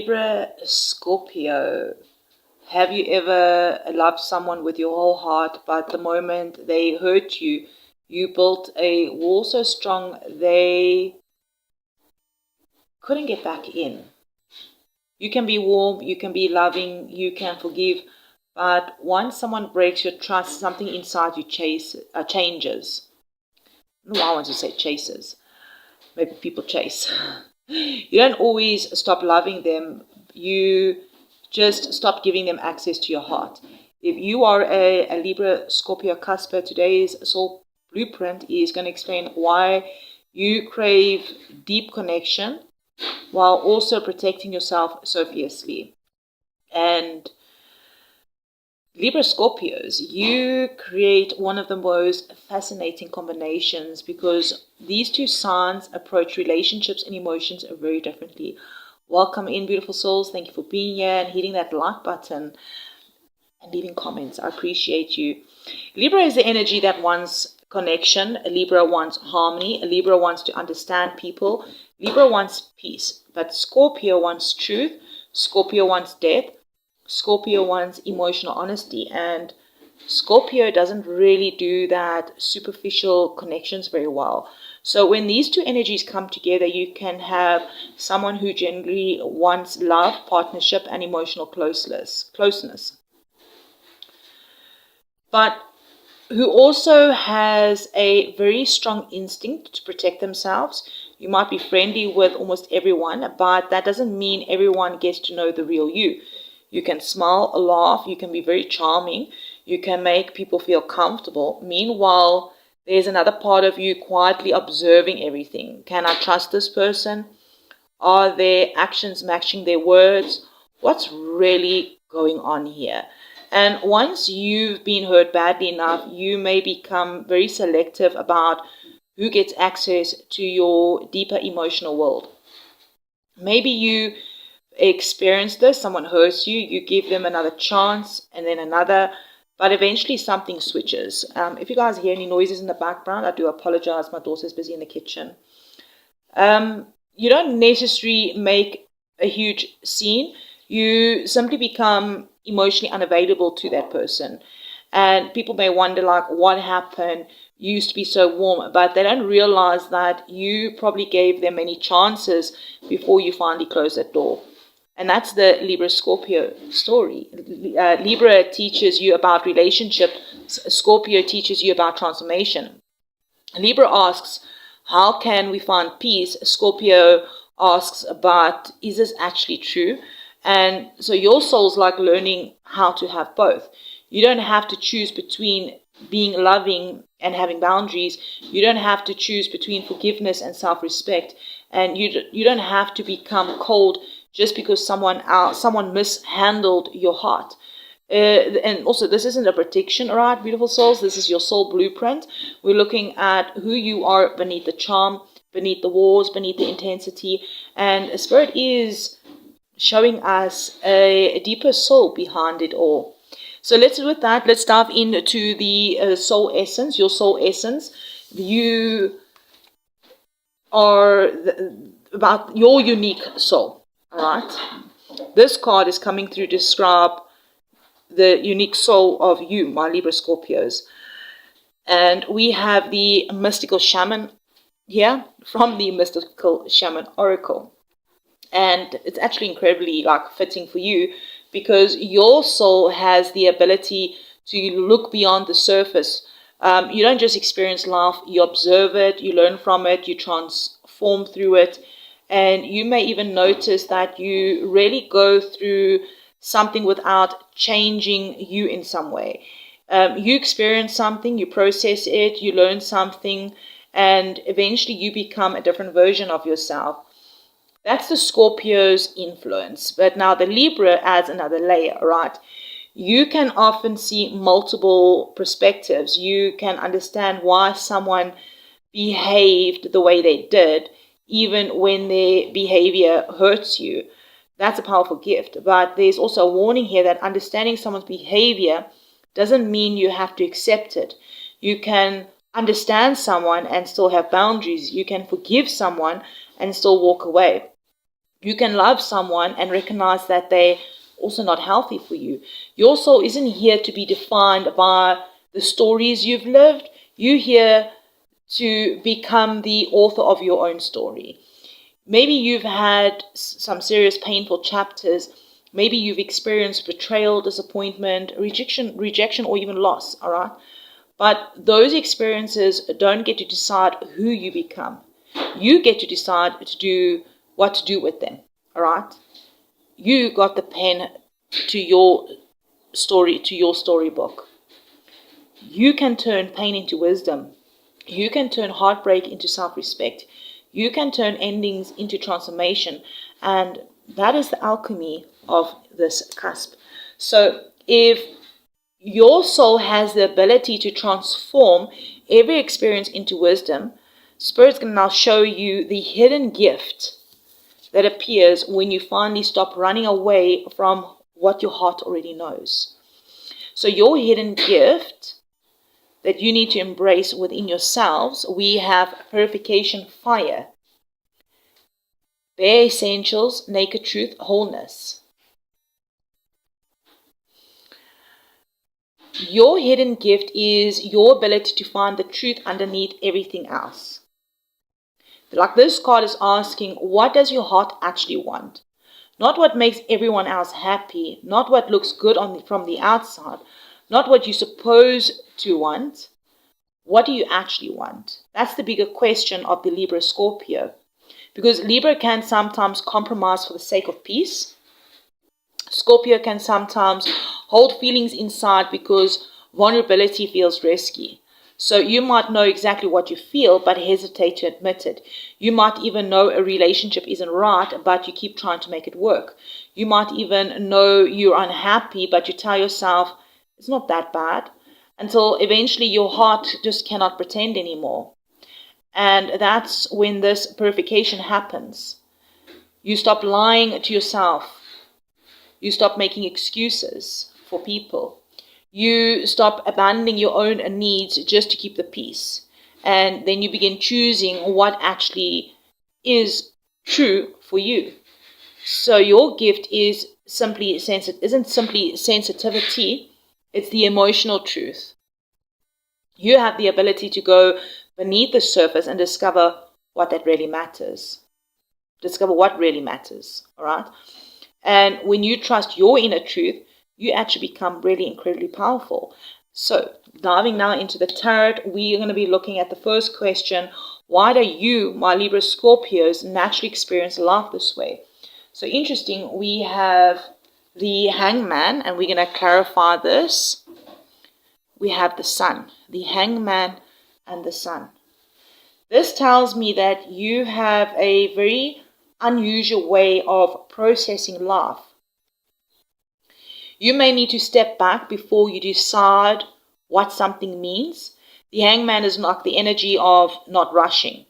Libra, Scorpio. Have you ever loved someone with your whole heart, but the moment they hurt you, you built a wall so strong they couldn't get back in? You can be warm, you can be loving, you can forgive, but once someone breaks your trust, something inside you changes. No, I want to say chases. Maybe people chase. You don't always stop loving them. You just stop giving them access to your heart. If you are a Libra, Scorpio, CUSP, today's soul blueprint is going to explain why you crave deep connection while also protecting yourself so fiercely. And Libra Scorpios, you create one of the most fascinating combinations because these two signs approach relationships and emotions very differently. Welcome in, beautiful souls. Thank you for being here and hitting that like button and leaving comments. I appreciate you. Libra is the energy that wants connection. A Libra wants harmony. A Libra wants to understand people. Libra wants peace. But Scorpio wants truth. Scorpio wants depth. Scorpio wants emotional honesty, and Scorpio doesn't really do that superficial connections very well. So when these two energies come together, you can have someone who generally wants love, partnership, and emotional closeness, but who also has a very strong instinct to protect themselves. You might be friendly with almost everyone, but that doesn't mean everyone gets to know the real you. You can smile, laugh, you can be very charming, you can make people feel comfortable. Meanwhile, there's another part of you quietly observing everything. Can I trust this person? Are their actions matching their words? What's really going on here? And once you've been hurt badly enough, you may become very selective about who gets access to your deeper emotional world. Maybe you experience this, someone hurts you, you give them another chance and then another, but eventually something switches. If you guys hear any noises in the background, I do apologize. My daughter's busy in the kitchen. You don't necessarily make a huge scene. You simply become emotionally unavailable to that person. And people may wonder, like, what happened? You used to be so warm, but they don't realize that you probably gave them many chances before you finally closed that door. And that's the Libra Scorpio story. Libra teaches you about relationships. Scorpio teaches you about transformation. Libra asks, how can we find peace? Scorpio asks, but is this actually true? And so your soul's like learning how to have both. You don't have to choose between being loving and having boundaries. You don't have to choose between forgiveness and self-respect. And you don't have to become cold just because someone mishandled your heart. And also, this isn't a prediction, all right, beautiful souls. This is your soul blueprint. We're looking at who you are beneath the charm, beneath the walls, beneath the intensity. And Spirit is showing us a deeper soul behind it all. So let's dive into the soul essence, your soul essence. You are about your unique soul. All right. This card is coming through to describe the unique soul of you, my Libra Scorpios. And we have the mystical shaman here from the mystical shaman oracle. And it's actually incredibly fitting for you because your soul has the ability to look beyond the surface. You don't just experience life, you observe it, you learn from it, you transform through it. And you may even notice that you really go through something without changing you in some way. You experience something, you process it, you learn something, and eventually you become a different version of yourself. That's the Scorpio's influence. But now the Libra adds another layer, right? You can often see multiple perspectives. You can understand why someone behaved the way they did, even when their behavior hurts you. That's a powerful gift. But there's also a warning here that understanding someone's behavior doesn't mean you have to accept it. You can understand someone and still have boundaries. You can forgive someone and still walk away. You can love someone and recognize that they're also not healthy for you. Your soul isn't here to be defined by the stories you've lived. You're here to become the author of your own story. Maybe you've had some serious painful chapters. Maybe you've experienced betrayal, disappointment, rejection, or even loss, all right? But those experiences don't get to decide who you become. You get to decide what to do with them, all right? You got the pen to your story, to your storybook. You can turn pain into wisdom. You can turn heartbreak into self-respect. You can turn endings into transformation. And that is the alchemy of this cusp. So if your soul has the ability to transform every experience into wisdom, Spirit's going to now show you the hidden gift that appears when you finally stop running away from what your heart already knows. So your hidden gift that you need to embrace within yourselves, we have purification fire, bare essentials, naked truth, wholeness. Your hidden gift is your ability to find the truth underneath everything else. Like this card is asking, what does your heart actually want? Not what makes everyone else happy, not what looks good from the outside, not what you're supposed to want. What do you actually want? That's the bigger question of the Libra Scorpio. Because Libra can sometimes compromise for the sake of peace. Scorpio can sometimes hold feelings inside because vulnerability feels risky. So you might know exactly what you feel, but hesitate to admit it. You might even know a relationship isn't right, but you keep trying to make it work. You might even know you're unhappy, but you tell yourself, it's not that bad, until eventually your heart just cannot pretend anymore. And that's when this purification happens. You stop lying to yourself. You stop making excuses for people. You stop abandoning your own needs just to keep the peace. And then you begin choosing what actually is true for you. So your gift isn't simply sensitivity, it's the emotional truth. You have the ability to go beneath the surface and discover what really matters. Discover what really matters, all right? And when you trust your inner truth, you actually become really incredibly powerful. So, diving now into the tarot, we are going to be looking at the first question. Why do you, my Libra Scorpios, naturally experience life this way? So interesting, we have the Hangman, and we're going to clarify this. We have the Sun, the Hangman and the Sun. This tells me that you have a very unusual way of processing life. You may need to step back before you decide what something means. The Hangman is like the energy of not rushing,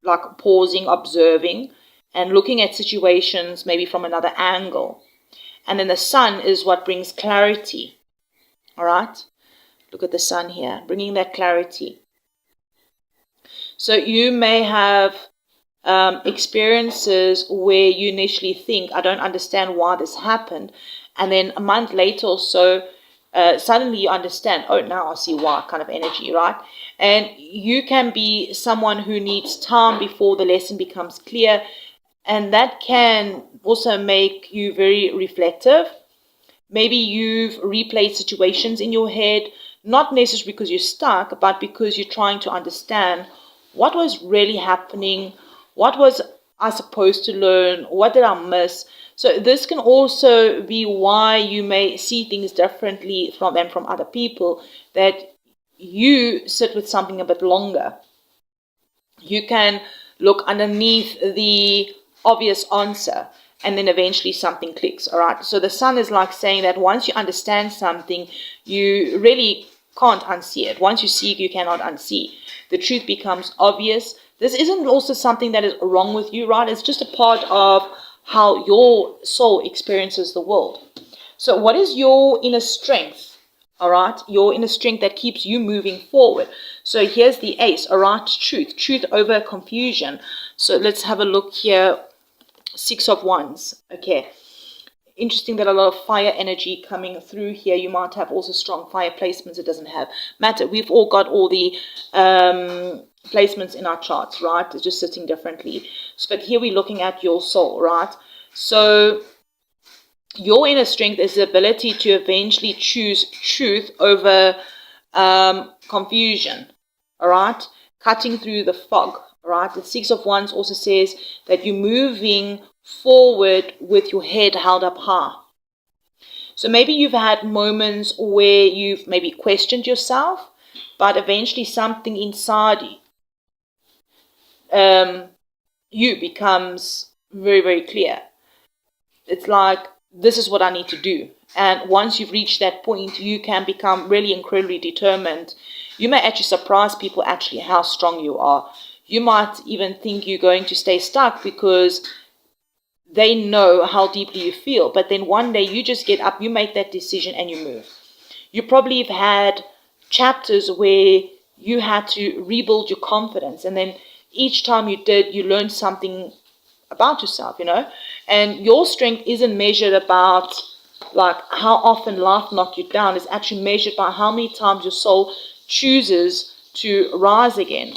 like pausing, observing, and looking at situations maybe from another angle. And then the Sun is what brings clarity. All right? Look at the Sun here, bringing that clarity. So you may have experiences where you initially think, I don't understand why this happened. And then a month later or so, suddenly you understand, oh, now I see why, kind of energy, right? And you can be someone who needs time before the lesson becomes clear. And that can also make you very reflective. Maybe you've replayed situations in your head, not necessarily because you're stuck, but because you're trying to understand what was really happening, what was I supposed to learn, what did I miss. So this can also be why you may see things differently from other people, that you sit with something a bit longer. You can look underneath the obvious answer, and then eventually something clicks, all right? So the Sun is like saying that once you understand something, you really can't unsee it. Once you see it, you cannot unsee. The truth becomes obvious. This isn't also something that is wrong with you, right? It's just a part of how your soul experiences the world. So what is your inner strength? All right, your inner strength that keeps you moving forward. So here's the Ace, all right, truth over confusion. So let's have a look here. Six of Wands. Okay. Interesting that a lot of fire energy coming through here. You might have also strong fire placements. It doesn't have matter. We've all got all the placements in our charts, right? It's just sitting differently. But here we're looking at your soul, right? So your inner strength is the ability to eventually choose truth over confusion, all right? Cutting through the fog, all right? The Six of Wands also says that you're moving forward with your head held up high. So maybe you've had moments where you've maybe questioned yourself, but eventually something inside you becomes very, very clear. It's like, this is what I need to do. And once you've reached that point, you can become really incredibly determined. You may actually surprise people actually how strong you are. You might even think you're going to stay stuck because they know how deeply you feel. But then one day you just get up, you make that decision and you move. You probably have had chapters where you had to rebuild your confidence. And then each time you did, you learned something about yourself, you know. And your strength isn't measured about like how often life knocked you down. It's actually measured by how many times your soul chooses to rise again.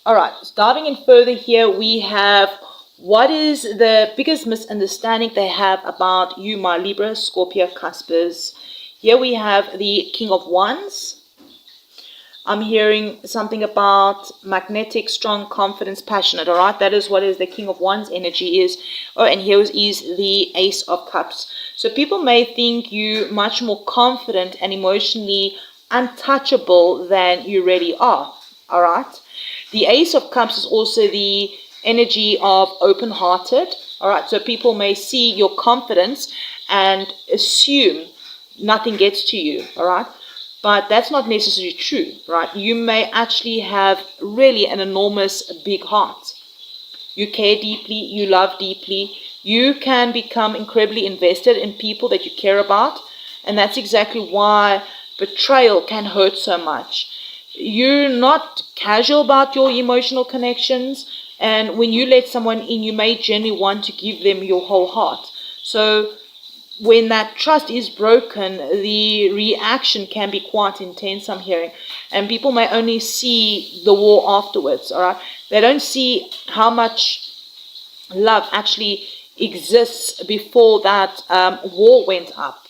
All right, so diving in further here, we have what is the biggest misunderstanding they have about you, my Libra, Scorpio, Cuspers. Here we have the King of Wands. I'm hearing something about magnetic, strong, confidence, passionate, all right? That is what is the King of Wands energy is. Oh, and here is the Ace of Cups. So people may think you much more confident and emotionally untouchable than you really are, all right? The Ace of Cups is also the energy of open-hearted, all right? So people may see your confidence and assume nothing gets to you, all right? But that's not necessarily true, right? You may actually have really an enormous big heart. You care deeply, you love deeply. You can become incredibly invested in people that you care about. And that's exactly why betrayal can hurt so much. You're not casual about your emotional connections. And when you let someone in, you may genuinely want to give them your whole heart. So when that trust is broken, the reaction can be quite intense, I'm hearing. And people may only see the war afterwards, all right? They don't see how much love actually exists before that war went up.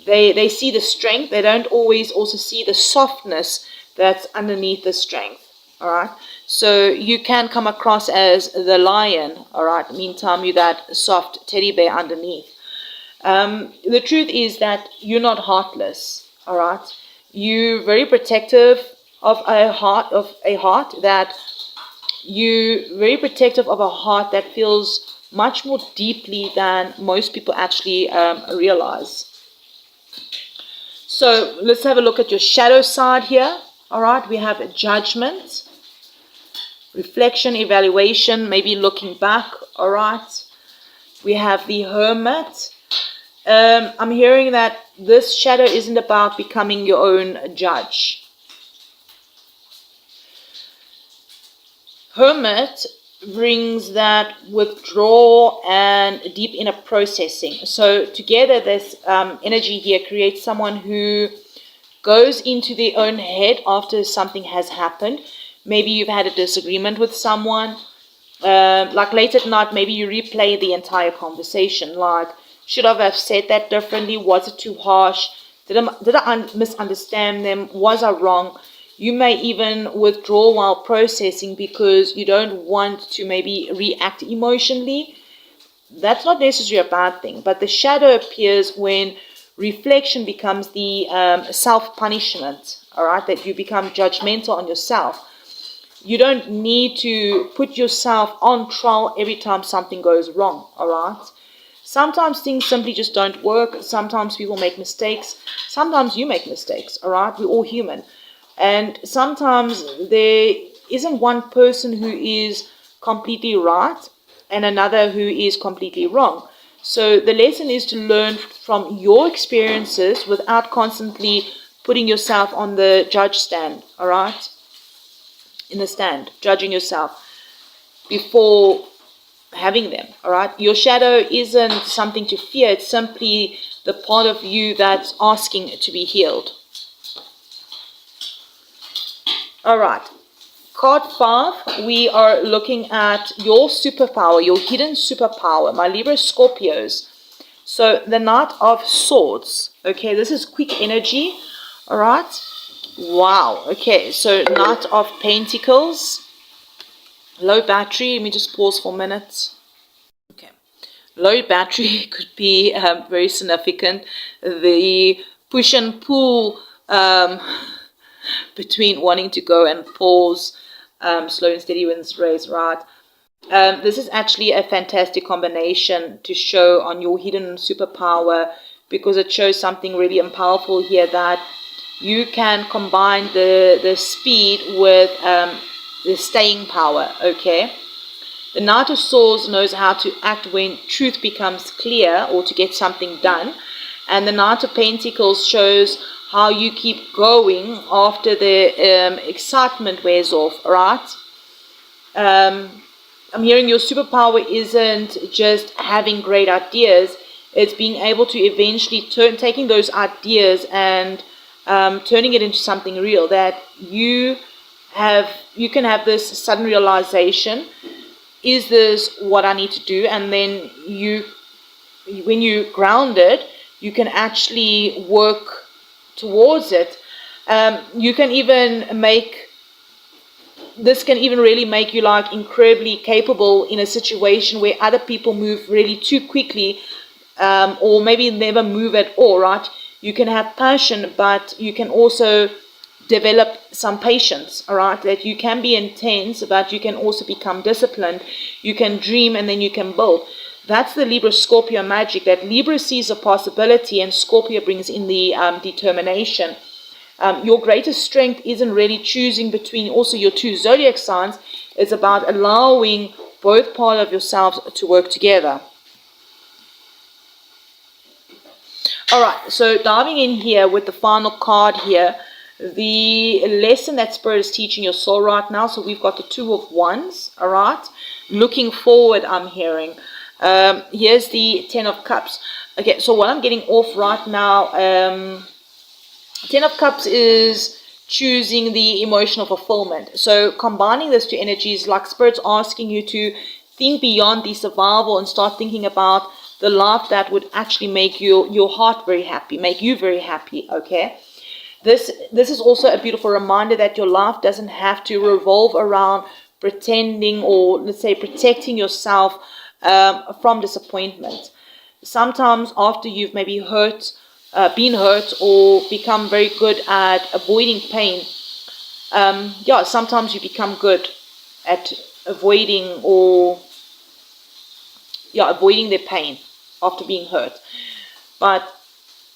They see the strength. They don't always also see the softness that's underneath the strength, all right? So you can come across as the lion, all right? Meantime, you're that soft teddy bear underneath. The truth is that you're not heartless, all right? You're very protective of a heart that feels much more deeply than most people actually realize. So let's have a look at your shadow side here, all right? We have judgment, reflection, evaluation, maybe looking back, all right? We have the Hermit. I'm hearing that this shadow isn't about becoming your own judge. Hermit brings that withdrawal and deep inner processing. So together this energy here creates someone who goes into their own head after something has happened. Maybe you've had a disagreement with someone. Like late at night, maybe you replay the entire conversation. Like, should I have said that differently? Was it too harsh? Did I misunderstand them? Was I wrong? You may even withdraw while processing because you don't want to maybe react emotionally. That's not necessarily a bad thing, but the shadow appears when reflection becomes the self-punishment, all right, that you become judgmental on yourself. You don't need to put yourself on trial every time something goes wrong, all right? Sometimes things simply just don't work. Sometimes people make mistakes. Sometimes you make mistakes, all right? We're all human. And sometimes there isn't one person who is completely right and another who is completely wrong. So the lesson is to learn from your experiences without constantly putting yourself on the judge stand, all right? In the stand, judging yourself. before having them. All right, your shadow isn't something to fear, it's simply the part of you that's asking to be healed. All right, card 5, we are looking at your superpower, your hidden superpower, my Libra Scorpios. So the Knight of Swords. Okay, this is quick energy. All right, wow. Okay, so Knight of Pentacles, low battery. Let me just pause for a minute. Okay, low battery could be very significant. The push and pull between wanting to go and pause, slow and steady wins race, right? This is actually a fantastic combination to show on your hidden superpower, because it shows something really powerful here, that you can combine the speed with the staying power. Okay, the Knight of Swords knows how to act when truth becomes clear or to get something done, and the Knight of Pentacles shows how you keep going after the excitement wears off, right? I'm hearing your superpower isn't just having great ideas, it's being able to eventually taking those ideas and turning it into something real, that you can have this sudden realization, is this what I need to do? And then when you ground it, you can actually work towards it. You can even this can even really make you like incredibly capable in a situation where other people move really too quickly, or maybe never move at all, right? You can have passion, but you can also develop some patience, all right? That you can be intense, but you can also become disciplined. You can dream and then you can build. That's the Libra Scorpio magic, that Libra sees a possibility and Scorpio brings in the determination. Your greatest strength isn't really choosing between also your two zodiac signs. It's about allowing both parts of yourselves to work together. All right, so diving in here with the final card here, the lesson that Spirit is teaching your soul right now. So we've got the Two of Wands, all right? Looking forward, I'm hearing. Here's the Ten of Cups. Okay, so what I'm getting off right now, Ten of Cups is choosing the emotional fulfillment. So combining those two energies, like Spirit's asking you to think beyond the survival and start thinking about the life that would actually make your heart very happy, make you very happy, okay? This is also a beautiful reminder that your life doesn't have to revolve around pretending, or let's say protecting yourself from disappointment. Sometimes after you've maybe been hurt or become very good at avoiding pain, sometimes you become good at avoiding the pain after being hurt. But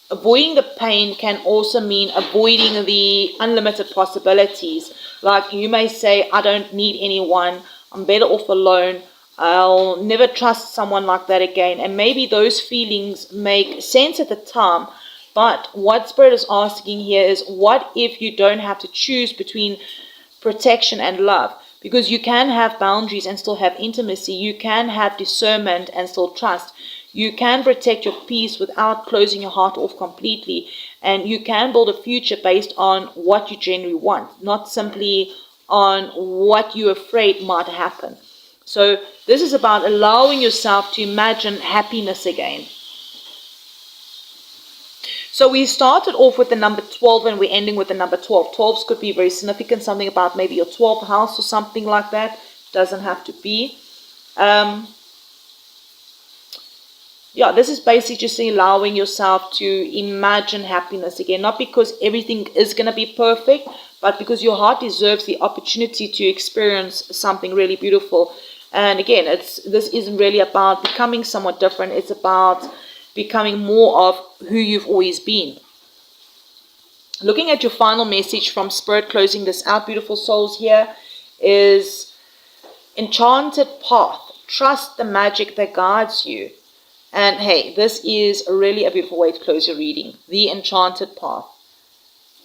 avoiding the pain can also mean avoiding the unlimited possibilities. Like you may say, I don't need anyone, I'm better off alone, I'll never trust someone like that again. And maybe those feelings make sense at the time, but what Spirit is asking here is, what if you don't have to choose between protection and love? Because you can have boundaries and still have intimacy. You can have discernment and still trust. You can protect your peace without closing your heart off completely. And you can build a future based on what you genuinely want, not simply on what you're afraid might happen. So this is about allowing yourself to imagine happiness again. So we started off with the number 12 and we're ending with the number 12. 12s could be very significant, something about maybe your 12th house or something like that. Doesn't have to be. This is basically just allowing yourself to imagine happiness again. Not because everything is going to be perfect, but because your heart deserves the opportunity to experience something really beautiful. And again, this isn't really about becoming somewhat different. It's about becoming more of who you've always been. Looking at your final message from Spirit, closing this out, beautiful souls, here is Enchanted Path. Trust the magic that guides you. And hey, this is really a beautiful way to close your reading. The Enchanted Path.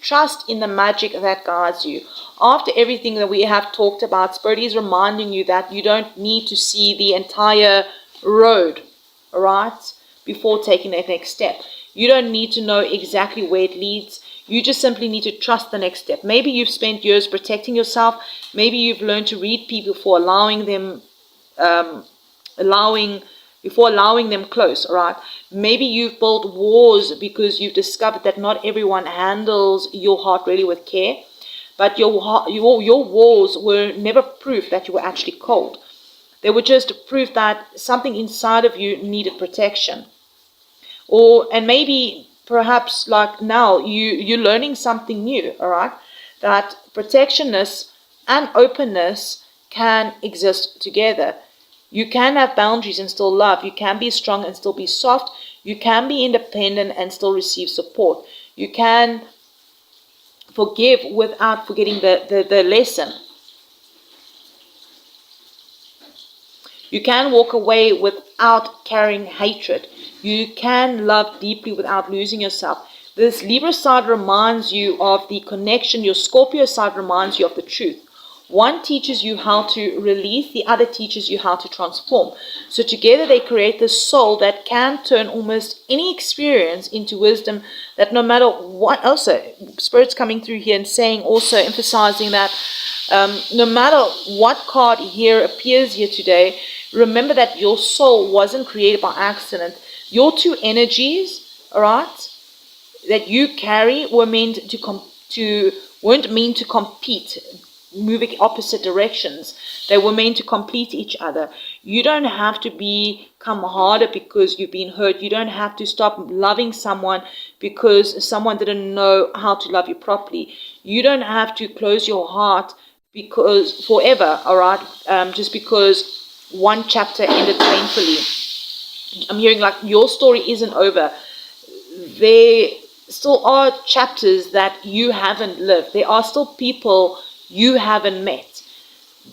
Trust in the magic that guides you. After everything that we have talked about, Spirit is reminding you that you don't need to see the entire road, all right, before taking that next step. You don't need to know exactly where it leads. You just simply need to trust the next step. Maybe you've spent years protecting yourself. Maybe you've learned to read people before allowing them close, all right? Maybe you've built walls because you've discovered that not everyone handles your heart really with care, but your walls were never proof that you were actually cold. They were just proof that something inside of you needed protection. And maybe perhaps like now you're learning something new, all right? That protectionness and openness can exist together. You can have boundaries and still love. You can be strong and still be soft. You can be independent and still receive support. You can forgive without forgetting the lesson. You can walk away without carrying hatred. You can love deeply without losing yourself. This Libra side reminds you of the connection. Your Scorpio side reminds you of the truth. One teaches you how to release, the other teaches you how to transform. So together they create this soul that can turn almost any experience into wisdom, that no matter what, also, Spirit's coming through here and saying, also emphasizing that no matter what card here appears here today, remember that your soul wasn't created by accident. Your two energies, all right, that you carry weren't meant to compete, moving opposite directions. They were meant to complete each other. You don't have to become harder because you've been hurt. You don't have to stop loving someone because someone didn't know how to love you properly. You don't have to close your heart because forever, all right, just because one chapter ended painfully. I'm hearing like your story isn't over. There still are chapters that you haven't lived. There are still people you haven't met.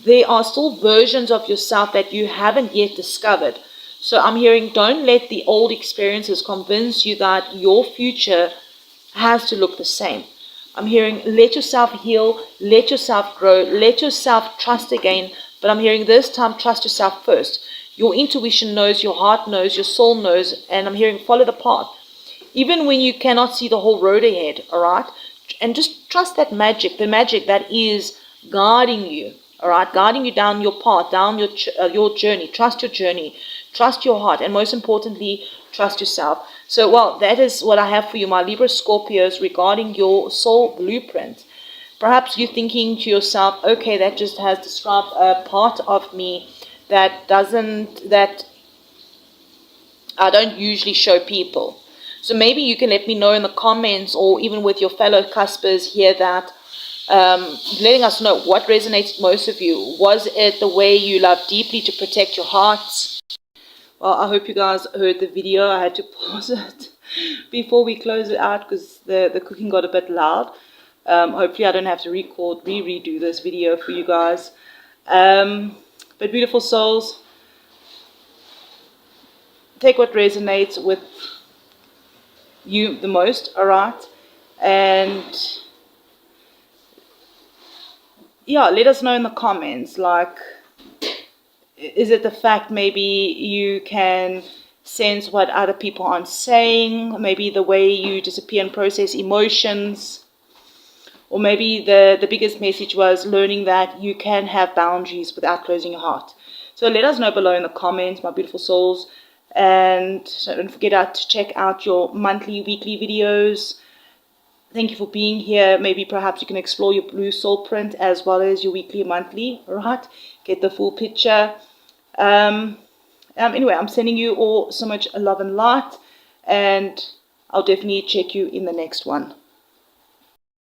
There are still versions of yourself that you haven't yet discovered. So I'm hearing, don't let the old experiences convince you that your future has to look the same. I'm hearing, let yourself heal, let yourself grow, let yourself trust again. But I'm hearing this time, trust yourself first. Your intuition knows, your heart knows, your soul knows. And I'm hearing, follow the path. Even when you cannot see the whole road ahead, all right? And just trust that magic, the magic that is guiding you, all right? Guiding you down your path, down your journey. Trust your journey. Trust your heart. And most importantly, trust yourself. So, well, that is what I have for you, my Libra Scorpios, regarding your soul blueprint. Perhaps you're thinking to yourself, okay, that just has described a part of me that I don't usually show people. So maybe you can let me know in the comments or even with your fellow cuspers here that letting us know what resonates most of you. Was it the way you love deeply to protect your hearts? Well, I hope you guys heard the video. I had to pause it before we close it out because the cooking got a bit loud. Hopefully I don't have to redo this video for you guys. But beautiful souls, take what resonates with you the most, all right? And yeah, let us know in the comments, like, is it the fact maybe you can sense what other people aren't saying, maybe the way you disappear and process emotions, or maybe the biggest message was learning that you can have boundaries without closing your heart. So let us know below in the comments, my beautiful souls. And don't forget to check out your monthly, weekly videos. Thank you for being here. Maybe perhaps you can explore your blue soul print as well as your weekly and monthly, all right? Get the full picture. Anyway, I'm sending you all so much love and light, and I'll definitely check you in the next one.